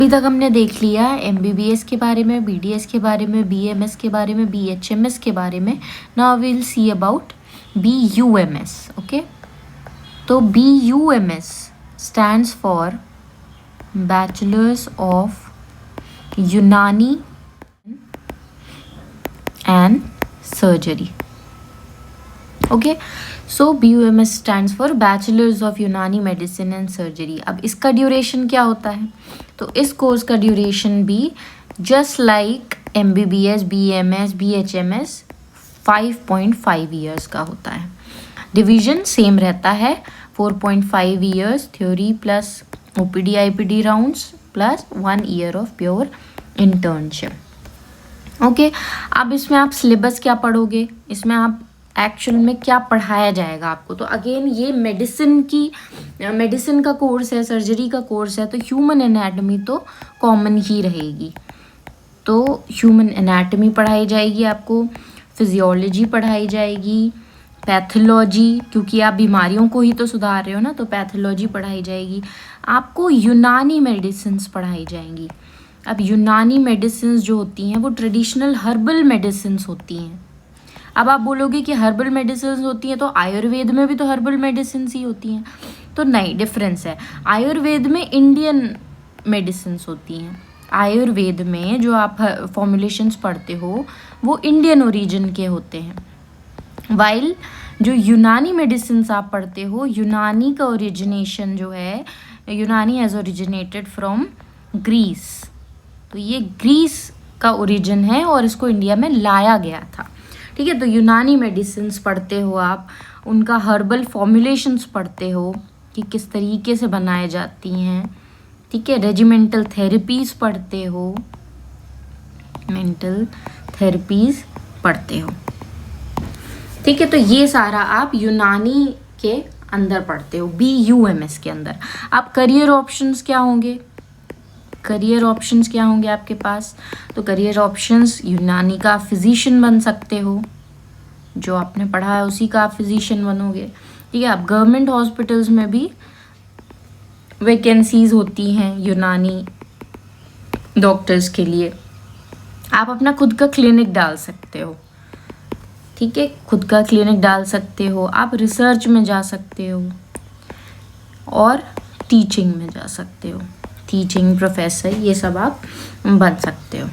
अभी तक हमने देख लिया MBBS के बारे में, BDS के बारे में, BMS के बारे में, BHMS के बारे में. Now we will see about BUMS. Okay, तो BUMS stands for bachelors of Unani and surgery. Okay, so BUMS stands for bachelors of Unani medicine and surgery. अब इसका ड्यूरेशन क्या होता है? तो इस कोर्स का ड्यूरेशन भी just like MBBS, BMS, BHMS 5.5 years का होता है. डिवीजन सेम रहता है, 4.5 years theory plus OPD IPD rounds plus 1 year of pure internship. Okay, अब इसमें आप सिलेबस क्या पढ़ोगे, इसमें आप एक्चुअल में क्या पढ़ाया जाएगा आपको? तो अगेन ये मेडिसिन का कोर्स है, सर्जरी का कोर्स है, तो ह्यूमन एनाटॉमी तो कॉमन ही रहेगी. तो ह्यूमन एनाटॉमी पढ़ाई जाएगी आपको, फिजियोलॉजी पढ़ाई जाएगी, पैथोलॉजी, क्योंकि आप बीमारियों को ही तो सुधार रहे हो ना, तो पैथोलॉजी पढ़ाई जाएगी. आपको यूनानी मेडिसिन्स पढ़ाई जाएंगी. अब यूनानी मेडिसिन्स जो होती हैं वो ट्रेडिशनल हर्बल मेडिसिन्स होती हैं. अब आप बोलोगे कि हर्बल मेडिसिन्स होती हैं तो आयुर्वेद में भी तो हर्बल मेडिसिन्स ही होती हैं. तो नहीं, डिफरेंस है. आयुर्वेद में इंडियन मेडिसिन्स होती हैं. आयुर्वेद में जो आप फॉर्मुलेशंस पढ़ते हो वो इंडियन ओरिजिन के होते हैं. वाइल जो यूनानी मेडिसिन्स आप पढ़ते हो, यूनानी का ओरिजिनेशन जो है, यूनानी हैज़ ओरिजिनेटेड फ्रॉम ग्रीस. तो ये ग्रीस का ओरिजिन है और इसको इंडिया में लाया गया था. ठीक है, तो यूनानी मेडिसिन्स पढ़ते हो आप, उनका हर्बल फॉर्मुलेशंस पढ़ते हो कि किस तरीके से बनाए जाती हैं. ठीक है, रेजिमेंटल थेरेपीज़ पढ़ते हो, मेंटल थेरेपीज़ पढ़ते हो. ठीक है, तो ये सारा आप यूनानी के अंदर पढ़ते हो, BUMS के अंदर. आप करियर ऑप्शंस क्या होंगे? करियर ऑप्शंस क्या होंगे आपके पास? तो करियर ऑप्शंस, यूनानी का फिजिशियन बन सकते हो, जो आपने पढ़ा है उसी का आप फिजिशियन बनोगे. ठीक है, आप गवर्नमेंट हॉस्पिटल्स में भी वैकेंसीज होती हैं यूनानी डॉक्टर्स के लिए. आप अपना खुद का क्लिनिक डाल सकते हो. ठीक है, खुद का क्लिनिक डाल सकते हो. आप रिसर्च में जा सकते हो और टीचिंग में जा सकते हो. टीचिंग प्रोफेसर, ये सब आप बन सकते हो.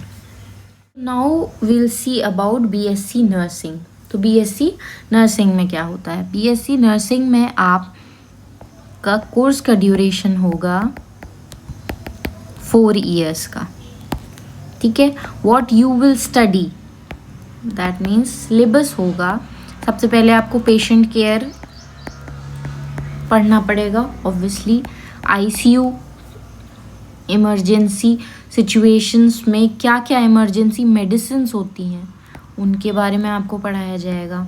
Now will see about BSc nursing. तो BSc नर्सिंग में क्या होता है? BSc नर्सिंग में आप का कोर्स का ड्यूरेशन होगा 4 ईयर्स का. ठीक है, what you will study, that means syllabus होगा. सबसे पहले आपको पेशेंट केयर पढ़ना पड़ेगा ऑब्वियसली. ICU, इमरजेंसी सिचुएशंस में क्या क्या इमरजेंसी मेडिसिन्स होती हैं उनके बारे में आपको पढ़ाया जाएगा.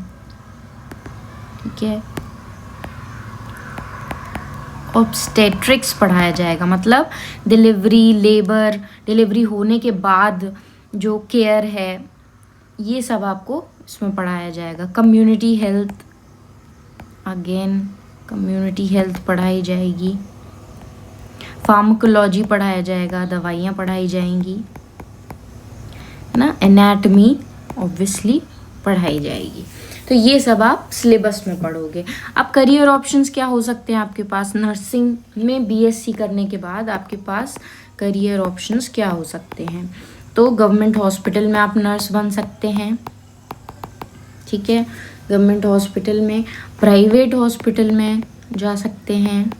ठीक है, ऑब्स्टेट्रिक्स पढ़ाया जाएगा, मतलब डिलीवरी, लेबर, डिलीवरी होने के बाद जो केयर है, ये सब आपको इसमें पढ़ाया जाएगा. Community health, again community health पढ़ाई जाएगी. फार्माकोलॉजी पढ़ाया जाएगा, दवाइयाँ पढ़ाई जाएंगी ना. एनाटमी ऑब्वियसली पढ़ाई जाएगी. तो ये सब आप सिलेबस में पढ़ोगे. अब करियर ऑप्शंस क्या हो सकते हैं आपके पास? नर्सिंग में BSc करने के बाद आपके पास करियर ऑप्शंस क्या हो सकते हैं? तो गवर्नमेंट हॉस्पिटल में आप नर्स बन सकते हैं. ठीक है, गवर्नमेंट हॉस्पिटल में, प्राइवेट हॉस्पिटल में जा सकते हैं,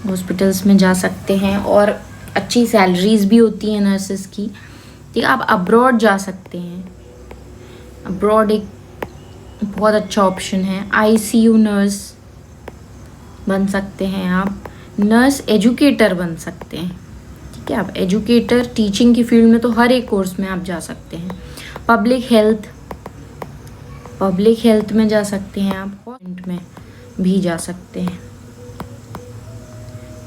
हॉस्पिटल्स में जा सकते हैं और अच्छी सैलरीज भी होती हैं नर्सेस की. ठीक है, आप अब्रॉड जा सकते हैं. अब्रॉड एक बहुत अच्छा ऑप्शन है. ICU नर्स बन सकते हैं आप. नर्स एजुकेटर बन सकते हैं. ठीक है, आप एजुकेटर, टीचिंग की फील्ड में तो हर एक कोर्स में आप जा सकते हैं. पब्लिक हेल्थ में जा सकते हैं आप, गवर्नमेंट में भी जा सकते हैं.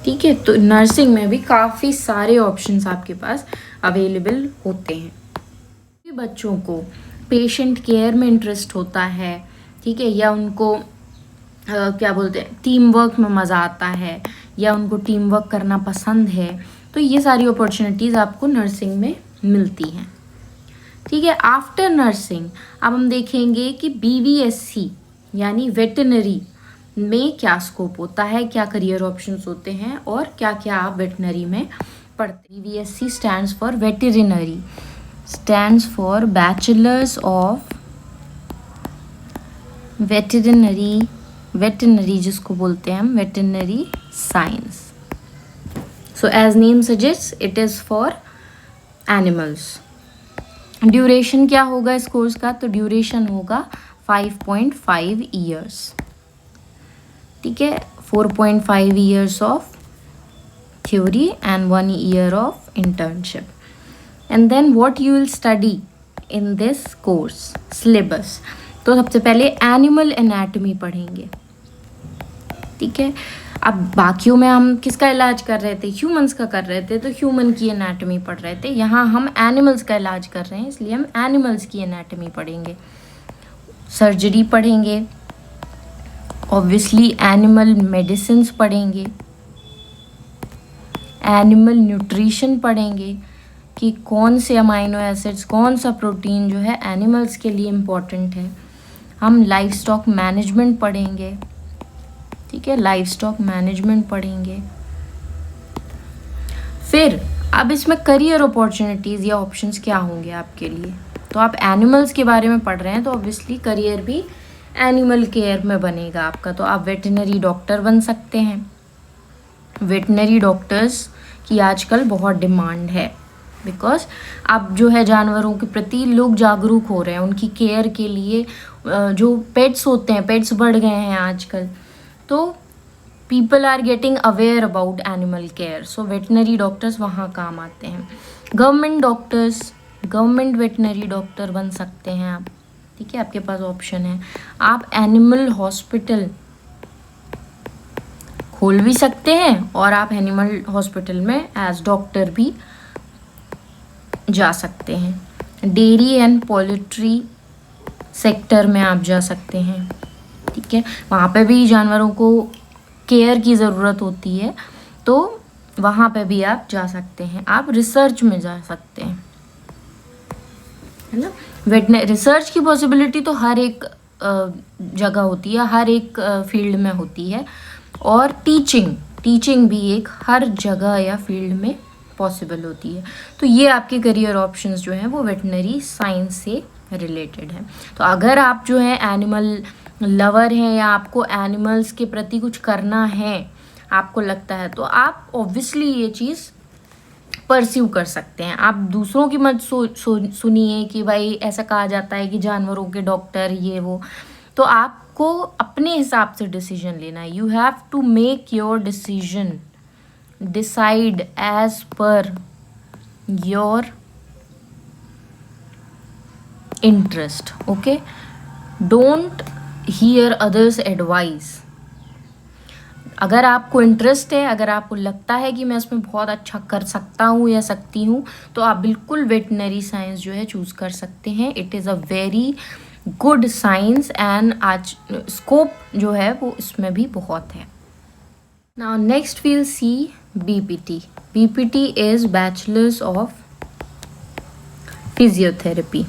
ठीक है, तो नर्सिंग में भी काफ़ी सारे ऑप्शंस आपके पास अवेलेबल होते हैं. बच्चों को पेशेंट केयर में इंटरेस्ट होता है, ठीक है, या उनको क्या बोलते हैं, टीम वर्क में मज़ा आता है, या उनको टीम वर्क करना पसंद है, तो ये सारी अपॉर्चुनिटीज़ आपको नर्सिंग में मिलती हैं। ठीक है, आफ्टर नर्सिंग अब हम देखेंगे कि BVSC यानी वेटनरी में क्या स्कोप होता है, क्या करियर ऑप्शंस होते हैं और क्या क्या आप वेटनरी में पढ़ते हैं। BVSC stands for veterinary, stands for bachelors of veterinary जिसको बोलते हैं हम veterinary science. So as name suggest it is for animals. Duration क्या होगा इस कोर्स का, तो ड्यूरेशन होगा 5.5 ईयर्स। ठीक है, 4.5 years of theory and 1 year of internship. And then what you will study in this course, syllabus. तो सबसे पहले एनिमल एनाटॉमी पढ़ेंगे। ठीक है, अब बाकियों में हम किसका इलाज कर रहे थे, ह्यूमंस का कर रहे थे, तो ह्यूमन की एनाटॉमी पढ़ रहे थे। यहाँ हम एनिमल्स का इलाज कर रहे हैं, इसलिए हम एनिमल्स की एनाटॉमी पढ़ेंगे। सर्जरी पढ़ेंगे, ऑब्वियसली एनिमल मेडिसिन्स पढ़ेंगे, एनिमल न्यूट्रिशन पढ़ेंगे कि कौन से अमाइनो एसिड्स, कौन सा प्रोटीन जो है एनिमल्स के लिए इम्पॉर्टेंट है। हम लाइफ स्टॉक मैनेजमेंट पढ़ेंगे। ठीक है, लाइफ स्टॉक मैनेजमेंट पढ़ेंगे। फिर अब इसमें करियर अपॉर्चुनिटीज़ या ऑप्शंस क्या होंगे आपके लिए, तो आप एनिमल्स के बारे में पढ़ रहे हैं तो ऑब्वियसली करियर भी एनिमल केयर में बनेगा आपका। तो आप वेटनरी डॉक्टर बन सकते हैं। वेटनरी डॉक्टर्स की आजकल बहुत डिमांड है, बिकॉज अब जो है जानवरों के प्रति लोग जागरूक हो रहे हैं, उनकी केयर के लिए जो पेट्स होते हैं, पेट्स बढ़ गए हैं आजकल, तो people are getting aware about animal care. So veterinary doctors वहाँ काम आते हैं। Government doctors, government veterinary doctor बन सकते हैं आप। ठीक है, आपके पास ऑप्शन है। आप एनिमल हॉस्पिटल खोल भी सकते हैं और आप एनिमल हॉस्पिटल में एज डॉक्टर भी जा सकते हैं। डेयरी एंड पोल्ट्री सेक्टर में आप जा सकते हैं। ठीक है, वहाँ पे भी जानवरों को केयर की ज़रूरत होती है, तो वहाँ पे भी आप जा सकते हैं। आप रिसर्च में जा सकते हैं, है ना। वेटनरी रिसर्च की पॉसिबिलिटी तो हर एक जगह होती है, हर एक फील्ड में होती है। और टीचिंग भी एक हर जगह या फील्ड में पॉसिबल होती है। तो ये आपके करियर ऑप्शंस जो हैं वो वेटनरी साइंस से रिलेटेड हैं। तो अगर आप जो है एनिमल लवर हैं या आपको एनिमल्स के प्रति कुछ करना है, आपको लगता है, तो आप ऑब्वियसली ये चीज़ परस्यू कर सकते हैं। आप दूसरों की मत सुनिए कि भाई ऐसा कहा जाता है कि जानवरों के डॉक्टर ये वो, तो आपको अपने हिसाब से डिसीजन लेना है। You have to make your decision, decide as per your interest. Okay, don't hear others advice. अगर आपको इंटरेस्ट है, अगर आपको लगता है कि मैं इसमें बहुत अच्छा कर सकता हूँ या सकती हूँ, तो आप बिल्कुल वेटनरी साइंस जो है चूज़ कर सकते हैं। It is a very good science and आज स्कोप जो है वो इसमें भी बहुत है। Now next we'll see BPT. BPT is bachelors of physiotherapy.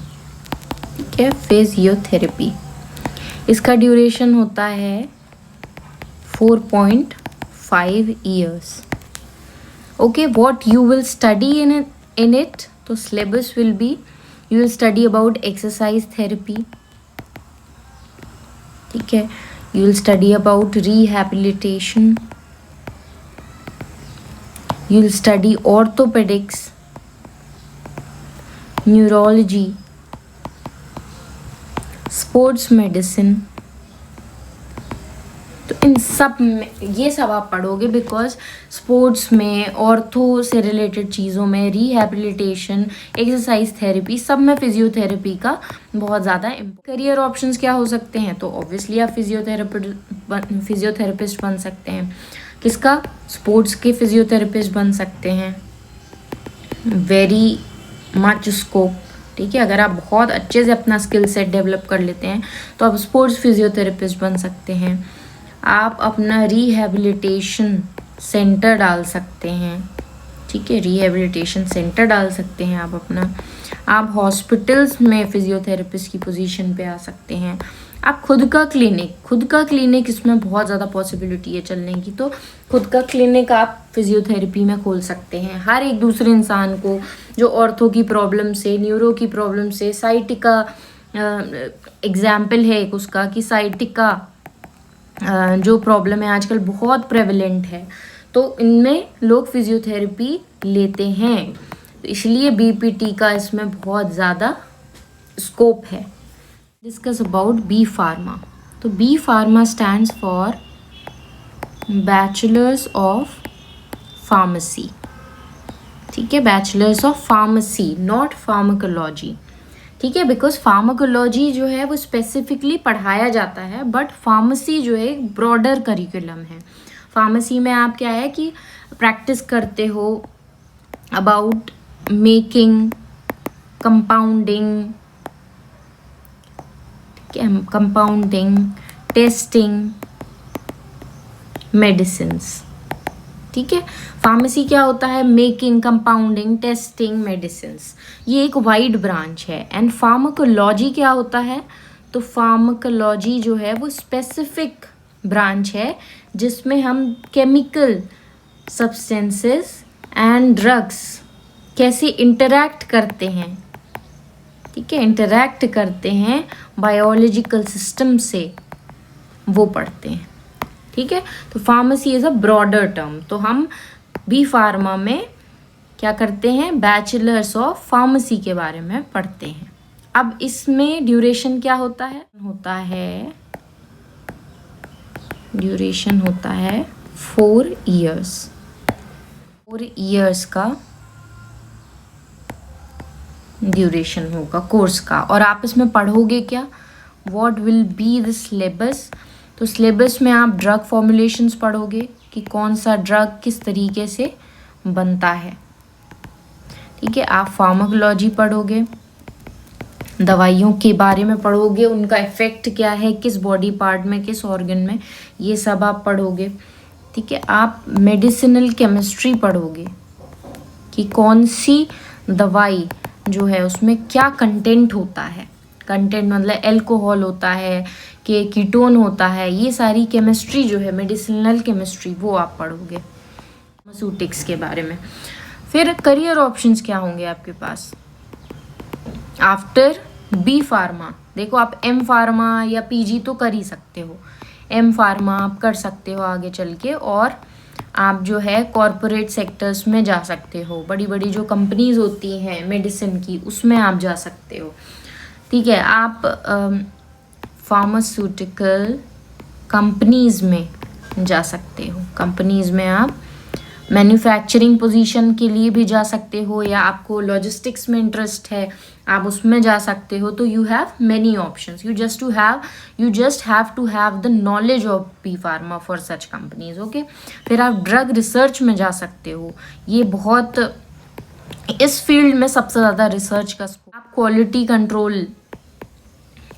ठीक है, फिजियोथेरेपी, इसका ड्यूरेशन होता है 4.5 years. Okay, what you will study in it, तो syllabus will be, you will study about exercise therapy. ठीक है, you will study about rehabilitation, you will study orthopedics, neurology, sports medicine. तो इन सब में ये सब आप पढ़ोगे, बिकॉज स्पोर्ट्स में, ऑर्थो से रिलेटेड चीज़ों में, रिहैबिलिटेशन, एक्सरसाइज थेरेपी, सब में फिजियोथेरेपी का बहुत ज़्यादा करियर ऑप्शंस क्या हो सकते हैं। तो ऑब्वियसली आप फिजियोथेरेपिस्ट बन सकते हैं। किसका, स्पोर्ट्स के फिजियोथेरेपिस्ट बन सकते हैं। Very much scope. ठीक है, अगर आप बहुत अच्छे से अपना स्किल सेट डेवलप कर लेते हैं तो आप स्पोर्ट्स फिजियोथेरेपिस्ट बन सकते हैं। आप अपना रिहैबिलिटेशन सेंटर डाल सकते हैं। ठीक है, रिहेबिलिटेशन सेंटर डाल सकते हैं आप अपना। आप हॉस्पिटल्स में फिजियोथेरेपिस्ट की पोजीशन पे आ सकते हैं। आप खुद का क्लिनिक इसमें बहुत ज़्यादा पॉसिबिलिटी है चलने की, तो खुद का क्लिनिक आप फिजियोथेरेपी में खोल सकते हैं। हर एक दूसरे इंसान को जो ऑर्थो की प्रॉब्लम से, न्यूरो की प्रॉब्लम से, साइटिका एग्जाम्पल है एक उसका कि साइटिका जो प्रॉब्लम है आजकल बहुत प्रेवलेंट है, तो इनमें लोग फिजियोथेरेपी लेते हैं, तो इसलिए बीपीटी का इसमें बहुत ज़्यादा स्कोप है। Discuss about B pharma. तो B pharma stands for bachelors of pharmacy. ठीक है, bachelors of pharmacy, not pharmacology. ठीक है, बिकॉज फार्माकोलॉजी जो है वो स्पेसिफिकली पढ़ाया जाता है, बट फार्मेसी जो है एक ब्रॉडर करिकुलम है। फार्मेसी में आप क्या है कि प्रैक्टिस करते हो about making, compounding, testing medicines. ठीक है, फार्मेसी क्या होता है, मेकिंग, कंपाउंडिंग, टेस्टिंग मेडिसिन्स, ये एक वाइड ब्रांच है। एंड फार्माकोलॉजी क्या होता है, तो फार्माकोलॉजी जो है वो स्पेसिफिक ब्रांच है जिसमें हम केमिकल सब्सटेंसेस एंड ड्रग्स कैसे इंटरैक्ट करते हैं, ठीक है, इंटरैक्ट करते हैं बायोलॉजिकल सिस्टम से, वो पढ़ते हैं। ठीक है, तो pharmacy is a broader term. तो हम बी फार्मा में क्या करते हैं, बैचलर्स ऑफ फार्मेसी के बारे में पढ़ते हैं। अब इसमें ड्यूरेशन क्या होता है, ड्यूरेशन होता है 4 इयर्स। 4 इयर्स का ड्यूरेशन होगा कोर्स का। और आप इसमें पढ़ोगे क्या, what will be the syllabus. तो सिलेबस में आप ड्रग फॉर्मुलेशंस पढ़ोगे कि कौन सा ड्रग किस तरीके से बनता है। ठीक है, आप फार्माकोलॉजी पढ़ोगे, दवाइयों के बारे में पढ़ोगे, उनका इफ़ेक्ट क्या है किस बॉडी पार्ट में, किस ऑर्गन में, ये सब आप पढ़ोगे। ठीक है, आप मेडिसिनल केमिस्ट्री पढ़ोगे कि कौन सी दवाई जो है उसमें क्या कंटेंट होता है। कंटेंट मतलब अल्कोहल होता है कि कीटोन होता है, ये सारी केमिस्ट्री जो है मेडिसिनल केमिस्ट्री वो आप पढ़ोगे फार्मास्यूटिक्स के बारे में। फिर करियर ऑप्शंस क्या होंगे आपके पास आफ्टर बी फार्मा। देखो, आप एम फार्मा या पीजी तो कर ही सकते हो, एम फार्मा आप कर सकते हो आगे चल के, और आप जो है कॉरपोरेट सेक्टर्स में जा सकते हो, बड़ी बड़ी जो कंपनीज होती हैं मेडिसिन की उसमें आप जा सकते हो। ठीक है, आप फार्मास्यूटिकल कंपनीज में जा सकते हो, कंपनीज में आप मैन्युफैक्चरिंग पोजीशन के लिए भी जा सकते हो, या आपको लॉजिस्टिक्स में इंटरेस्ट है आप उसमें जा सकते हो। तो you have many options, you just have to have the knowledge of B pharma for such companies. Okay, फिर आप ड्रग रिसर्च में जा सकते हो, ये बहुत इस फील्ड में सबसे ज़्यादा रिसर्च का स्कोप। आप क्वालिटी कंट्रोल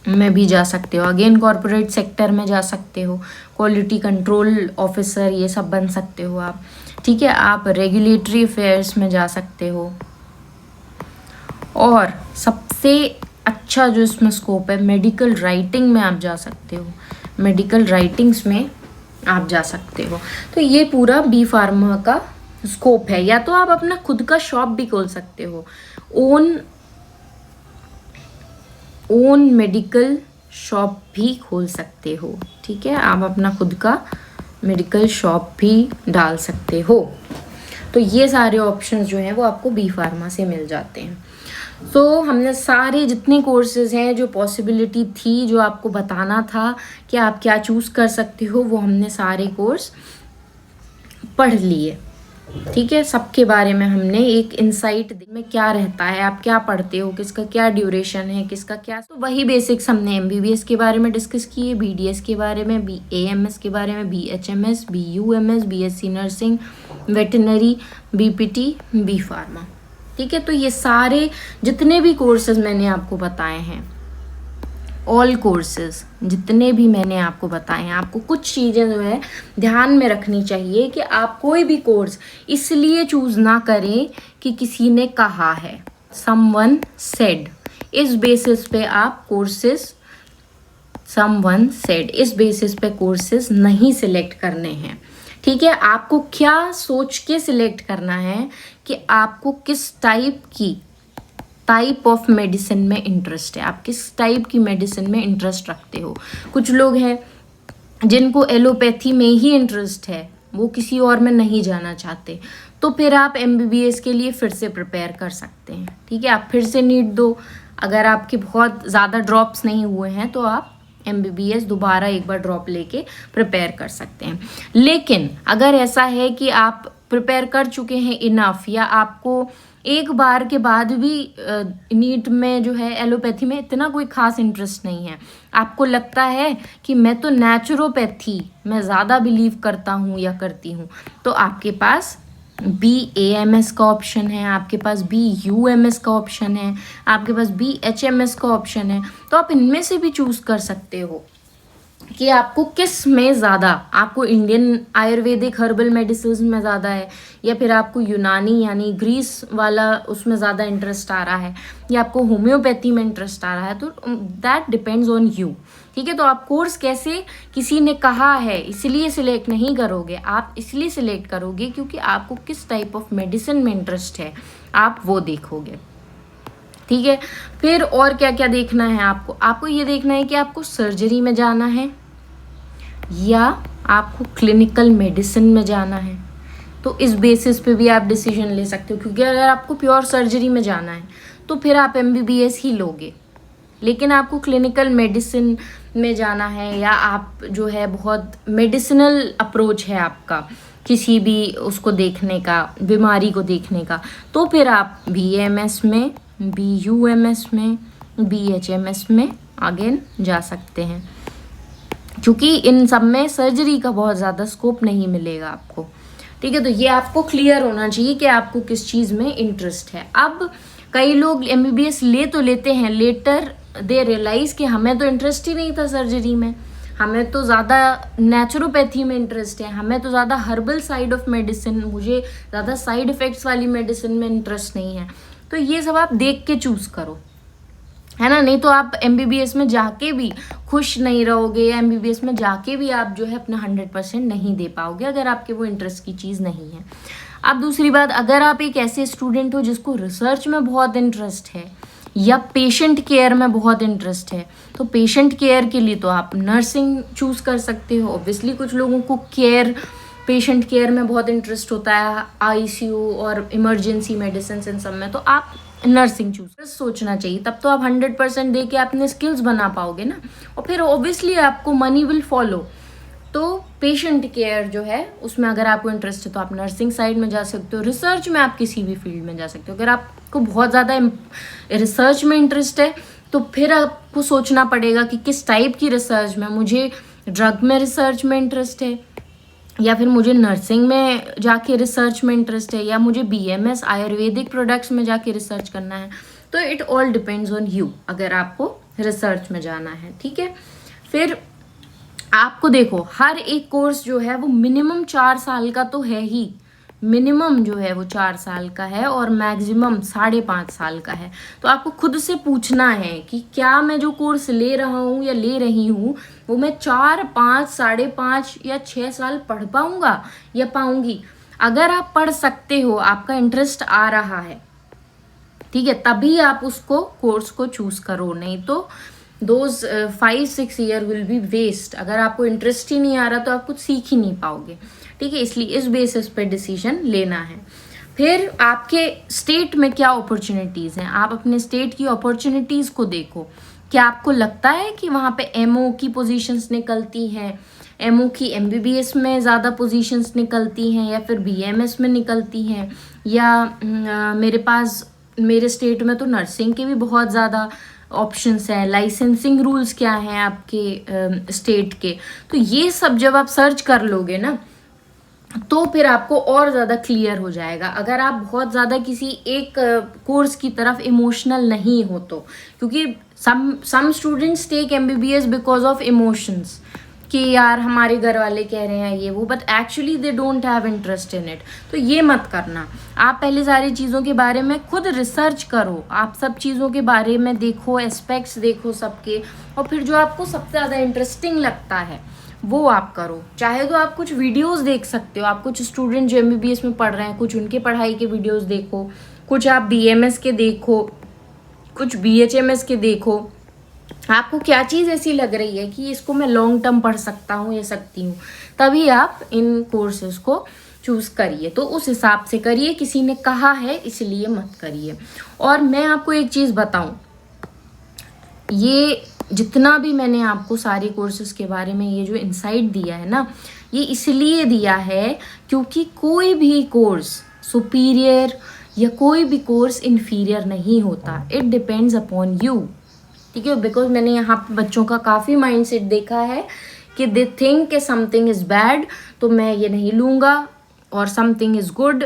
में भी जा सकते हो, अगेन कॉरपोरेट सेक्टर में जा सकते हो, क्वालिटी कंट्रोल ऑफिसर ये सब बन सकते हो आप। ठीक है, आप रेगुलेटरी अफेयर्स में जा सकते हो, और सबसे अच्छा जो इसमें स्कोप है मेडिकल राइटिंग में आप जा सकते हो, मेडिकल राइटिंग्स में आप जा सकते हो। तो ये पूरा बी फार्मा का स्कोप है। या तो आप अपना खुद का शॉप भी खोल सकते हो, ओन मेडिकल शॉप भी खोल सकते हो। ठीक है, आप अपना खुद का मेडिकल शॉप भी डाल सकते हो। तो ये सारे ऑप्शंस जो हैं वो आपको बी फार्मा से मिल जाते हैं। तो हमने सारे जितने कोर्सेज हैं जो पॉसिबिलिटी थी, जो आपको बताना था कि आप क्या चूज़ कर सकते हो, वो हमने सारे कोर्स पढ़ लिए। ठीक है, सबके बारे में हमने एक इंसाइट में क्या रहता है, आप क्या पढ़ते हो, किसका क्या ड्यूरेशन है, किसका क्या, तो वही बेसिक्स हमने एमबीबीएस के बारे में डिस्कस किए, बीडीएस के बारे में, बीएएमएस के बारे में, BHMS, BUMS, BSc nursing, veterinary, BPT, B pharma. ठीक है, तो ये सारे जितने भी कोर्सेज मैंने आपको बताए हैं ऑल कोर्सेज जितने भी मैंने आपको बताए हैं, आपको कुछ चीज़ें जो है ध्यान में रखनी चाहिए कि आप कोई भी कोर्स इसलिए चूज़ ना करें कि किसी ने कहा है, समवन सेड, इस बेसिस पे आप कोर्सेज, समवन सेड, इस बेसिस पे कोर्सेज नहीं सिलेक्ट करने हैं। ठीक है, आपको क्या सोच के सिलेक्ट करना है कि आपको किस टाइप ऑफ मेडिसिन में इंटरेस्ट है, आप किस टाइप की मेडिसिन में इंटरेस्ट रखते हो। कुछ लोग हैं जिनको एलोपैथी में ही इंटरेस्ट है, वो किसी और में नहीं जाना चाहते, तो फिर आप MBBS के लिए फिर से प्रिपेयर कर सकते हैं। ठीक है, आप फिर से नीट दो, अगर आपके बहुत ज़्यादा ड्रॉप्स नहीं हुए हैं तो आप MBBS दोबारा एक बार ड्रॉप लेके प्रिपेयर कर सकते हैं। लेकिन अगर ऐसा है कि आप प्रिपेयर कर चुके हैं इनफ, या आपको एक बार के बाद भी नीट में जो है एलोपैथी में इतना कोई खास इंटरेस्ट नहीं है, आपको लगता है कि मैं तो नेचुरोपैथी में ज़्यादा बिलीव करता हूँ या करती हूँ, तो आपके पास BAMS का ऑप्शन है, आपके पास BUMS का ऑप्शन है, आपके पास BHMS का ऑप्शन है। तो आप इनमें से भी चूज़ कर सकते हो कि आपको किस में ज़्यादा, आपको इंडियन आयुर्वेदिक हर्बल मेडिसिन में ज़्यादा है, या फिर आपको यूनानी यानी ग्रीस वाला उसमें ज़्यादा इंटरेस्ट आ रहा है, या आपको होम्योपैथी में इंटरेस्ट आ रहा है। तो दैट डिपेंड्स ऑन यू। ठीक है, तो आप कोर्स कैसे, किसी ने कहा है इसलिए सिलेक्ट नहीं करोगे, आप इसलिए सिलेक्ट करोगे क्योंकि आपको किस टाइप ऑफ मेडिसिन में इंटरेस्ट है, आप वो देखोगे। ठीक है, फिर और क्या क्या देखना है आपको ये देखना है कि आपको सर्जरी में जाना है या आपको क्लिनिकल मेडिसिन में जाना है। तो इस बेसिस पे भी आप डिसीजन ले सकते हो, क्योंकि अगर आपको प्योर सर्जरी में जाना है तो फिर आप MBBS ही लोगे, लेकिन आपको क्लिनिकल मेडिसिन में जाना है, या आप जो है बहुत मेडिसिनल अप्रोच है आपका किसी भी उसको देखने का, बीमारी को देखने का, तो फिर आप BAMS में, BUMS में, BHMS में आगे जा सकते हैं, क्योंकि इन सब में सर्जरी का बहुत ज़्यादा स्कोप नहीं मिलेगा आपको। ठीक है, तो ये आपको क्लियर होना चाहिए कि आपको किस चीज़ में इंटरेस्ट है। अब कई लोग MBBS ले तो लेते हैं, लेटर दे रियलाइज़ कि हमें तो इंटरेस्ट ही नहीं था सर्जरी में, हमें तो ज़्यादा नेचुरोपैथी में इंटरेस्ट है, हमें तो ज़्यादा हर्बल साइड ऑफ मेडिसिन, मुझे ज़्यादा साइड इफ़ेक्ट्स वाली मेडिसिन में इंटरेस्ट नहीं है। तो ये सब आप देख के चूज़ करो, है ना। नहीं तो आप MBBS में जाके भी खुश नहीं रहोगे, या MBBS में जाके भी आप जो है अपना 100% नहीं दे पाओगे अगर आपके वो इंटरेस्ट की चीज़ नहीं है। अब दूसरी बात, अगर आप एक ऐसे स्टूडेंट हो जिसको रिसर्च में बहुत इंटरेस्ट है या पेशेंट केयर में बहुत इंटरेस्ट है, तो पेशेंट केयर के लिए तो आप नर्सिंग चूज़ कर सकते हो। ऑब्वियसली कुछ लोगों को पेशेंट केयर में बहुत इंटरेस्ट होता है, ICU और इमरजेंसी मेडिसिन इन सब में, तो आप नर्सिंग चूज सोचना चाहिए। तब तो आप 100% दे के अपने स्किल्स बना पाओगे ना, और फिर ऑब्वियसली आपको मनी विल फॉलो। तो पेशेंट केयर जो है उसमें अगर आपको इंटरेस्ट है तो आप नर्सिंग साइड में जा सकते हो। रिसर्च में आप किसी भी फील्ड में जा सकते हो। अगर आपको बहुत ज़्यादा रिसर्च में इंटरेस्ट है तो फिर आपको सोचना पड़ेगा कि किस टाइप की रिसर्च में, मुझे ड्रग में रिसर्च में इंटरेस्ट है, या फिर मुझे नर्सिंग में जाके रिसर्च में इंटरेस्ट है, या मुझे BMS आयुर्वेदिक प्रोडक्ट्स में जाके रिसर्च करना है। तो it all depends on you अगर आपको रिसर्च में जाना है। ठीक है, फिर आपको देखो हर एक कोर्स जो है वो मिनिमम 4 साल का तो है ही, मिनिमम जो है वो 4 साल का है और मैक्सिमम 5.5 साल का है। तो आपको खुद से पूछना है कि क्या मैं जो कोर्स ले रहा हूँ या ले रही हूँ वो मैं 4, 5, 5.5 या 6 साल पढ़ पाऊँगा या पाऊँगी। अगर आप पढ़ सकते हो, आपका इंटरेस्ट आ रहा है, ठीक है, तभी आप उसको कोर्स को चूज़ करो, नहीं तो those 5-6 year will be waste. अगर आपको इंटरेस्ट ही नहीं आ रहा तो आप कुछ सीख ही नहीं पाओगे। ठीक है, इसलिए इस बेसिस पे डिसीजन लेना है। फिर आपके स्टेट में क्या अपॉर्चुनिटीज़ हैं, आप अपने स्टेट की अपॉर्चुनिटीज़ को देखो। क्या आपको लगता है कि वहाँ पे MO की पोजीशंस निकलती हैं, MO की MBBS में ज़्यादा पोजीशंस निकलती हैं, या फिर BMS में निकलती हैं, या मेरे स्टेट में तो नर्सिंग के भी बहुत ज़्यादा ऑप्शंस हैं, लाइसेंसिंग रूल्स क्या हैं आपके स्टेट के। तो ये सब जब आप सर्च कर लोगे ना तो फिर आपको और ज़्यादा क्लियर हो जाएगा। अगर आप बहुत ज़्यादा किसी एक कोर्स की तरफ इमोशनल नहीं हो तो, क्योंकि some students take MBBS because of emotions, कि यार हमारे घर वाले कह रहे हैं ये वो, but actually they don't have interest in it. तो ये मत करना। आप पहले सारी चीज़ों के बारे में खुद रिसर्च करो, आप सब चीज़ों के बारे में देखो, एस्पेक्ट्स देखो सबके, और फिर जो आपको सबसे ज़्यादा इंटरेस्टिंग लगता है वो आप करो। चाहे तो आप कुछ वीडियोस देख सकते हो, आप कुछ स्टूडेंट जो MBBS में पढ़ रहे हैं कुछ उनके पढ़ाई के वीडियोस देखो, कुछ आप BMS के देखो, कुछ BHMS के देखो। आपको क्या चीज़ ऐसी लग रही है कि इसको मैं लॉन्ग टर्म पढ़ सकता हूँ या सकती हूँ, तभी आप इन कोर्सेज को चूज़ करिए। तो उस हिसाब से करिए, किसी ने कहा है इसलिए मत करिए। और मैं आपको एक चीज़ बताऊँ, ये जितना भी मैंने आपको सारे कोर्सेज के बारे में ये जो इंसाइट दिया है ना, ये इसलिए दिया है क्योंकि कोई भी कोर्स सुपीरियर या कोई भी कोर्स इन्फीरियर नहीं होता। इट डिपेंड्स अपॉन यू, ठीक है। बिकॉज मैंने यहाँ पे बच्चों का काफ़ी माइंडसेट देखा है कि दे थिंक कि समथिंग इज़ बैड तो मैं ये नहीं लूँगा, और समथिंग इज़ गुड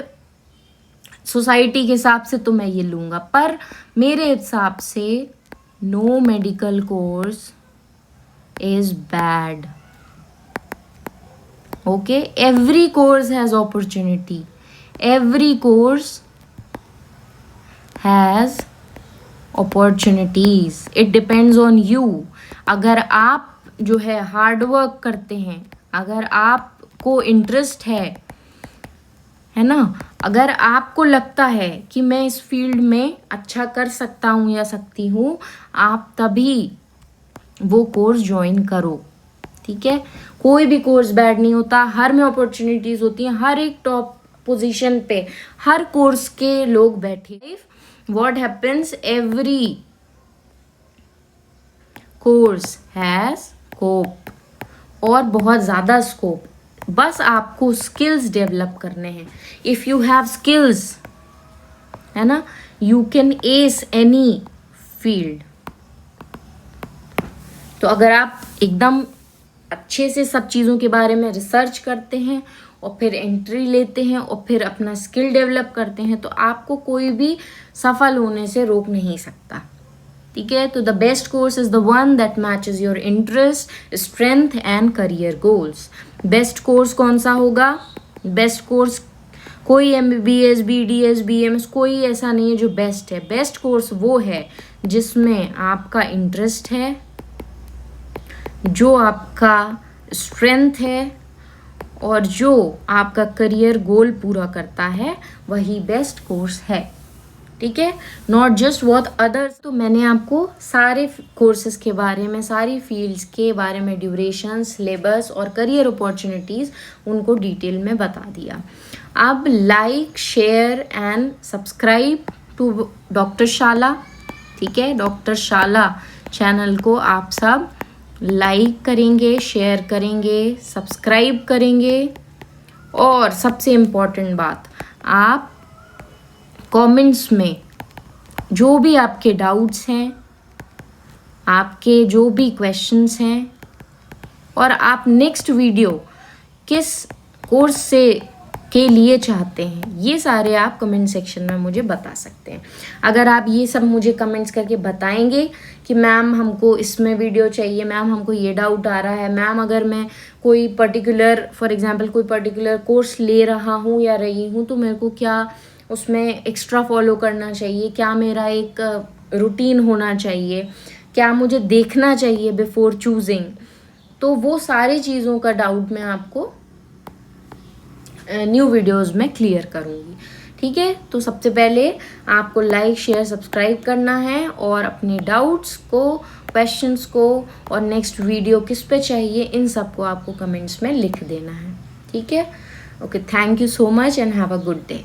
सोसाइटी के हिसाब से तो मैं ये लूँगा। पर मेरे हिसाब से no medical course is bad, okay. Every course has opportunity, every course has opportunities, it depends on you. अगर आप जो है हार्ड वर्क करते हैं, अगर आपको इंटरेस्ट है ना, अगर आपको लगता है कि मैं इस फील्ड में अच्छा कर सकता हूँ या सकती हूँ, आप तभी वो कोर्स ज्वाइन करो, ठीक है। कोई भी कोर्स बैड नहीं होता, हर में अपॉर्चुनिटीज़ होती हैं। हर एक टॉप पोजीशन पे हर कोर्स के लोग बैठे। What happens, every course has scope, और बहुत ज़्यादा स्कोप, बस आपको स्किल्स डेवलप करने हैं। इफ़ यू हैव स्किल्स, है ना, you can S any field. तो अगर आप एकदम अच्छे से सब चीज़ों के बारे में रिसर्च करते हैं और फिर एंट्री लेते हैं और फिर अपना स्किल डेवलप करते हैं, तो आपको कोई भी सफल होने से रोक नहीं सकता, ठीक है। तो the best course is the one that matches your interest, strength and career goals. Best course कौन सा होगा? बेस्ट कोर्स कोई MBBS, BDS, BMS कोई ऐसा नहीं है जो बेस्ट है। बेस्ट कोर्स वो है जिसमें आपका इंटरेस्ट है, जो आपका स्ट्रेंथ है और जो आपका करियर गोल पूरा करता है, वही बेस्ट कोर्स है, ठीक है। Not just what others. तो मैंने आपको सारे कोर्सेज के बारे में, सारी फील्ड्स के बारे में, ड्यूरेशन, सिलेबस और करियर अपॉर्चुनिटीज़ उनको डिटेल में बता दिया। अब like, share and subscribe to doctor Shala, ठीक है। डॉक्टर शाला चैनल को आप सब लाइक करेंगे, शेयर करेंगे, सब्सक्राइब करेंगे, और सबसे इम्पॉर्टेंट बात, आप कमेंट्स में जो भी आपके डाउट्स हैं, आपके जो भी क्वेश्चंस हैं, और आप नेक्स्ट वीडियो किस कोर्स से के लिए चाहते हैं, ये सारे आप कमेंट सेक्शन में मुझे बता सकते हैं। अगर आप ये सब मुझे कमेंट्स करके बताएंगे कि मैम हमको इसमें वीडियो चाहिए, मैम हमको ये डाउट आ रहा है, मैम अगर मैं कोई पर्टिकुलर, फॉर एग्जांपल कोई पर्टिकुलर कोर्स ले रहा हूँ या रही हूँ, तो मेरे को क्या उसमें एक्स्ट्रा फॉलो करना चाहिए, क्या मेरा एक रूटीन होना चाहिए, क्या मुझे देखना चाहिए बिफोर चूजिंग, तो वो सारी चीज़ों का डाउट मैं आपको न्यू वीडियोस में क्लियर करूँगी, ठीक है। तो सबसे पहले आपको लाइक, शेयर, सब्सक्राइब करना है, और अपने डाउट्स को, क्वेश्चंस को, और नेक्स्ट वीडियो किस पे चाहिए, इन सब को आपको कमेंट्स में लिख देना है, ठीक है। Okay, thank you so much and have a good day.